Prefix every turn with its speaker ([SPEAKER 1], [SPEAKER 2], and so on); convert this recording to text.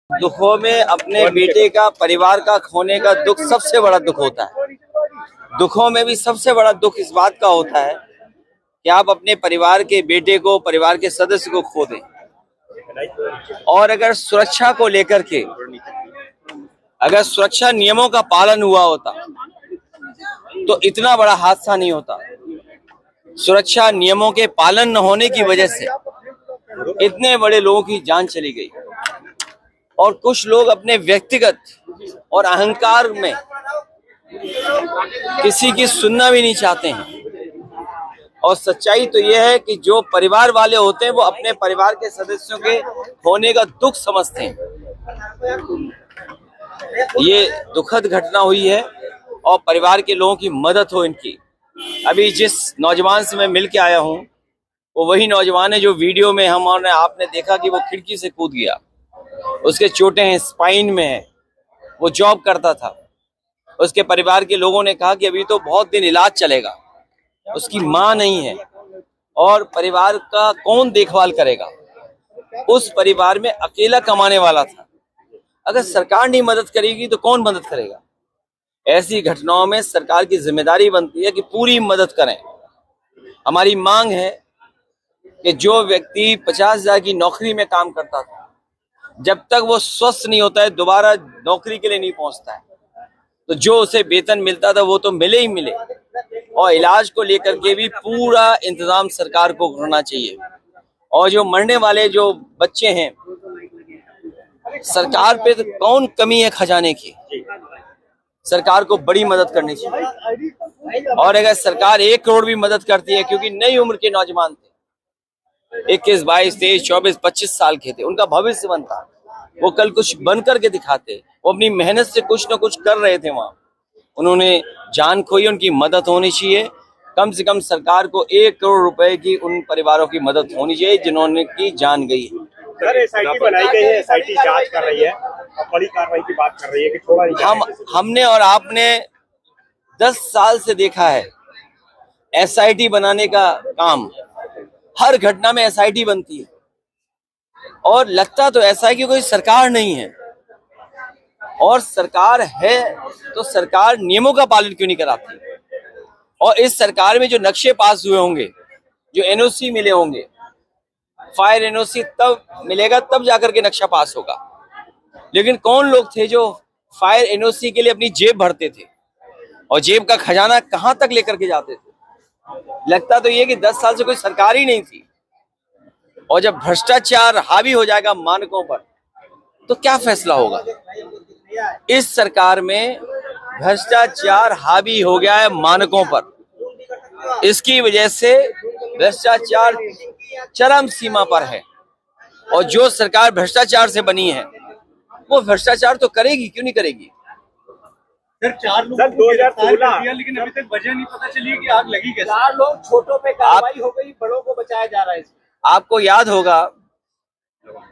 [SPEAKER 1] दुखों में अपने बेटे का, परिवार का खोने का दुख सबसे बड़ा दुख होता है। दुखों में भी सबसे बड़ा दुख इस बात का होता है कि आप अपने परिवार के बेटे को, परिवार के सदस्य को खो दें। और अगर सुरक्षा को लेकर के, अगर सुरक्षा नियमों का पालन हुआ होता तो इतना बड़ा हादसा नहीं होता। सुरक्षा नियमों के पालन न होने की वजह से इतने बड़े लोगों की जान चली गई। और कुछ लोग अपने व्यक्तिगत और अहंकार में किसी की सुनना भी नहीं चाहते हैं। और सच्चाई तो यह है कि जो परिवार वाले होते हैं वो अपने परिवार के सदस्यों के होने का दुख समझते हैं। ये दुखद घटना हुई है और परिवार के लोगों की मदद हो इनकी। अभी जिस नौजवान से मैं मिल के आया हूँ वो वही नौजवान है जो वीडियो में आपने देखा कि वो खिड़की से कूद गया। उसके चोटें हैं, स्पाइन में है, वो जॉब करता था। उसके परिवार के लोगों ने कहा कि अभी तो बहुत दिन इलाज चलेगा, उसकी माँ नहीं है और परिवार का कौन देखभाल करेगा। उस परिवार में अकेला कमाने वाला था। अगर सरकार नहीं मदद करेगी तो कौन मदद करेगा। ऐसी घटनाओं में सरकार की जिम्मेदारी बनती है कि पूरी मदद करें। हमारी मांग है कि जो व्यक्ति 50,000 की नौकरी में काम करता था, जब तक वो स्वस्थ नहीं होता है दोबारा नौकरी के लिए नहीं पहुंचता है, तो जो उसे वेतन मिलता था वो तो मिले ही मिले। और इलाज को लेकर के भी पूरा इंतजाम सरकार को करना चाहिए। और जो मरने वाले जो बच्चे हैं, सरकार पे तो कौन कमी है खजाने की। सरकार को बड़ी मदद करनी चाहिए। और अगर सरकार 1 करोड़ भी मदद करती है, क्योंकि नई उम्र के नौजवान थे, 21, 22, 23, 24, 25 साल के थे, उनका भविष्य बनता, वो कल कुछ बन करके दिखाते। वो अपनी मेहनत से कुछ न कुछ कर रहे थे वहां, उन्होंने जान खोई। उनकी मदद होनी चाहिए। कम से कम सरकार को 1 करोड़ रुपए की उन परिवारों की मदद होनी चाहिए जिन्होंने की जान गई है।
[SPEAKER 2] सर, एसआईटी बनाई गई है, एसआईटी जांच कर रही है और बड़ी कार्रवाई की बात कर रही है कि थोड़ा
[SPEAKER 1] हमने और आपने 10 साल से देखा है एसआईटी बनाने का काम। हर घटना में एसआईटी बनती है और लगता तो ऐसा है कि कोई सरकार नहीं है। और सरकार है तो सरकार नियमों का पालन क्यों नहीं कराती। और इस सरकार में जो नक्शे पास हुए होंगे, जो एनओसी मिले होंगे, फायर एनओसी तब मिलेगा तब जाकर के नक्शा पास होगा। लेकिन कौन लोग थे जो फायर एनओसी के लिए अपनी जेब भरते थे और जेब का खजाना कहां तक लेकर के जाते थे। लगता तो ये कि 10 साल से कोई सरकार ही नहीं थी। और जब भ्रष्टाचार हावी हो जाएगा मानकों पर तो क्या फैसला होगा। इस सरकार में भ्रष्टाचार हावी हो गया है मानकों पर। इसकी वजह से भ्रष्टाचार चरम सीमा पर है। और जो सरकार भ्रष्टाचार से बनी है वो भ्रष्टाचार तो करेगी, क्यों नहीं करेगी।
[SPEAKER 3] सर, 4 लोगों को गिरफ्तार कर दिया, लेकिन अभी तक वजह नहीं पता चली कि आग लगी कैसे।
[SPEAKER 2] 4 लोग, छोटों पे कार्रवाई हो गई, बड़ों को बचाया जा रहा है।
[SPEAKER 1] आपको याद होगा